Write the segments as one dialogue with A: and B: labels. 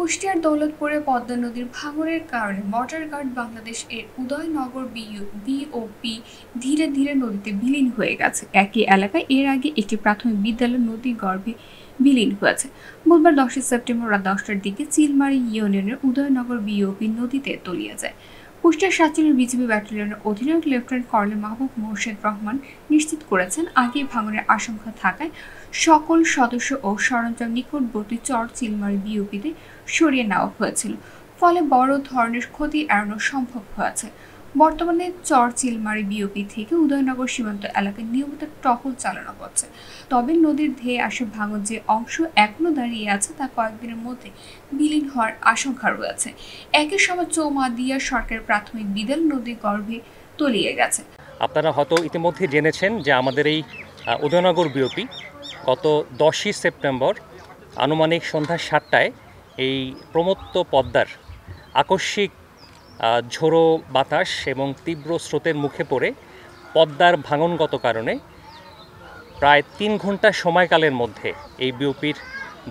A: কুষ্টিয়ার দৌলতপুরে পদ্মা নদীর ভাঙনের কারণে মর্টার গার্ড বাংলাদেশ এর উদয়নগর বিওপি ধীরে ধীরে নদীতে বিলীন হয়ে গেছে। একই এলাকায় এর আগে একটি প্রাথমিক বিদ্যালয় নদী গর্ভে বিলীন হয়েছে। বুধবার 10 সেপ্টেম্বর রাত 10টার দিকে চিলমারি ইউনিয়নের উদয়নগর বিওপি নদীতে তলিয়ে যায়। কুষ্টিয়া 7 বিজিবি ব্যাটালিয়নের অধিনায়ক লেফটেন্যান্ট কর্নেল মাহবুব মোর্শেদ রহমান নিশ্চিত করেছেন, আগেই ভাঙনের আশঙ্কা থাকায় সকল সদস্য ও সরঞ্জাম নিকটবর্তী চর চিলমারি বিওপিতে সরিয়ে নেওয়া হয়েছিল, ফলে বড় ধরনের ক্ষতি এড়ানো সম্ভব হয়েছে। বর্তমানে চর চিলমারি বিওপি থেকে উদয়নগর সীমান্ত এলাকায় নিয়মিত টহল চালানো হচ্ছে। তবে নদীর ধেয়ে আসা ভাঙন যে অংশ এখনো দাঁড়িয়ে আছে তা কয়েকদিনের মধ্যে বিলীন হওয়ার আশঙ্কা রয়েছে। একই সময় চৌমাদিয়া সরকারের প্রাথমিক বিদ্যালয় নদী গর্ভে তলিয়ে গেছে।
B: আপনারা হয়তো ইতিমধ্যে জেনেছেন যে আমাদের এই উদয়নগর বিওপি গত 10 সেপ্টেম্বর আনুমানিক সন্ধ্যা 7টায় এই প্রমত্ত পদ্মার আকস্মিক ঝোড়ো বাতাস এবং তীব্র স্রোতের মুখে পড়ে পদ্মার ভাঙনগত কারণে প্রায় 3 ঘন্টা সময়কালের মধ্যে এই বিওপির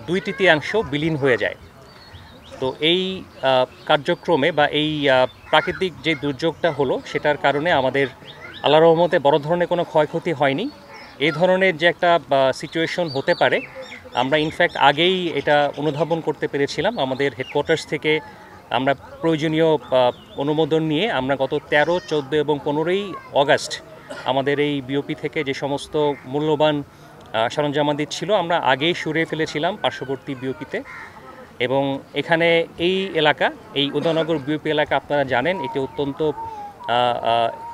B: 2/3 বিলীন হয়ে যায়। তো এই কার্যক্রমে বা এই প্রাকৃতিক যে দুর্যোগটা হলো সেটার কারণে আমাদের আল্লাহর রহমতে বড় ধরনের কোনো ক্ষয়ক্ষতি হয়নি। এই ধরনের যে একটা সিচুয়েশন হতে পারে আমরা ইনফ্যাক্ট আগেই এটা অনুধাবন করতে পেরেছিলাম। আমাদের হেডকোয়ার্টার্স থেকে আমরা প্রয়োজনীয় অনুমোদন নিয়ে আমরা গত 13, 14 এবং 15ই অগাস্ট আমাদের এই বিওপি থেকে যে সমস্ত মূল্যবান সরঞ্জামাদি ছিল আমরা আগেই সরিয়ে ফেলেছিলাম পার্শ্ববর্তী বিওপিতে। এবং এখানে এই এলাকা, এই উদয়নগর বিওপি এলাকা আপনারা জানেন এটি অত্যন্ত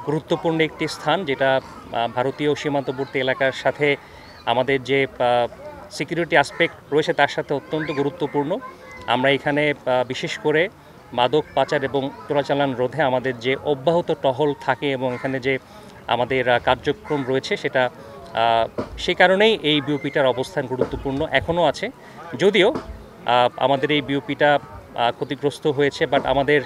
B: গুরুত্বপূর্ণ একটি স্থান, যেটা ভারতীয় সীমান্তবর্তী এলাকার সাথে আমাদের যে সিকিউরিটি অ্যাসপেক্ট রয়েছে তার সাথে অত্যন্ত গুরুত্বপূর্ণ। আমরা এখানে বিশেষ করে মাদক পাচার এবং চোরাচালান রোধে আমাদের যে অব্যাহত টহল থাকে এবং এখানে যে আমাদের কার্যক্রম রয়েছে সেটা সেই কারণেই এই বিওপিটার অবস্থান গুরুত্বপূর্ণ এখনও আছে। যদিও আমাদের এই বিওপিটা ক্ষতিগ্রস্ত হয়েছে, বাট আমাদের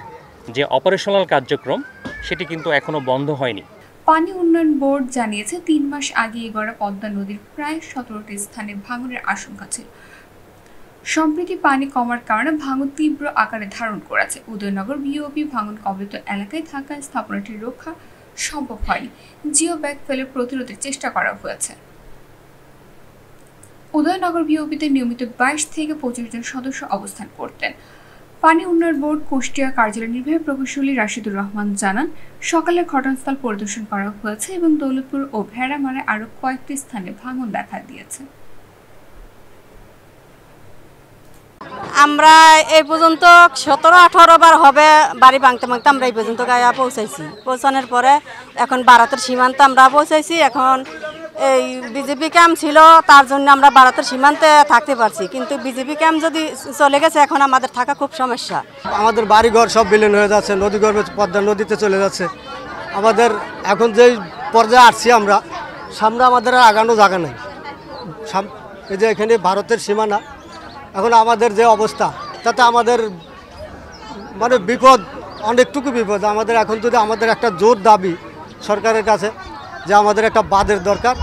B: যে অপারেশনাল কার্যক্রম সেটি কিন্তু এখনও বন্ধ হয়নি।
A: পানি উন্নয়ন বোর্ড জানিয়েছে 3 মাস আগে গড়া পদ্মা নদীর প্রায় 17টি স্থানে ভাঙনের আশঙ্কা ছিল। সম্প্রতি পানি কমার কারণে ভাঙন তীব্র আকারে ধারণ করেছে। উদয়নগর বিওপি ভাঙন কবলিত এলাকায় থাকা স্থাপনাটি রক্ষা সম্ভব হয়নি। জিও ব্যাগ ফেলে প্রতিরোধের চেষ্টা করা হয়েছে। উদয়নগর বিওপিতে নিয়মিত 22 থেকে 25 জন সদস্য অবস্থান করতেন। পানি উন্নয়ন বোর্ড কুষ্টিয়া কার্যালয়ের নির্বাহী প্রকৌশলী রাশিদুর রহমান জানান, সকালে ঘটনাস্থল পরিদর্শন করা হয়েছে এবং দৌলতপুর ও ভেড়ামারায় আরও কয়েকটি স্থানে ভাঙন দেখা দিয়েছে।
C: আমরা এই পর্যন্ত 17-18 বার হবে বাড়ি ভাঙতে ভাঙতে আমরা এই পর্যন্ত গায়ে পৌঁছাইছি। পৌঁছানোর পরে এখন ভারতের সীমান্তে আমরা পৌঁছাইছি। এখন এই বিজেপি ক্যাম্প ছিল তার জন্য আমরা ভারতের সীমান্তে থাকতে পারছি, কিন্তু বিজেপি ক্যাম্প যদি চলে গেছে এখন আমাদের থাকা খুব সমস্যা।
D: আমাদের বাড়িঘর সব বিলীন হয়ে যাচ্ছে, নদী গর্ভে পদ্মা নদীতে চলে যাচ্ছে। আমাদের এখন যেই পর্যায়ে আসছি আমরা, সামনে আমাদের আর আগানো জায়গা নেই। এই যে এখানে ভারতের সীমানা, এখন আমাদের যে অবস্থা তাতে আমাদের মানে বিপদ, অনেকটুকু বিপদ। আমাদের এখন যদি আমাদের একটা জোর দাবি সরকারের কাছে যে আমাদের একটা বাঁধের দরকার।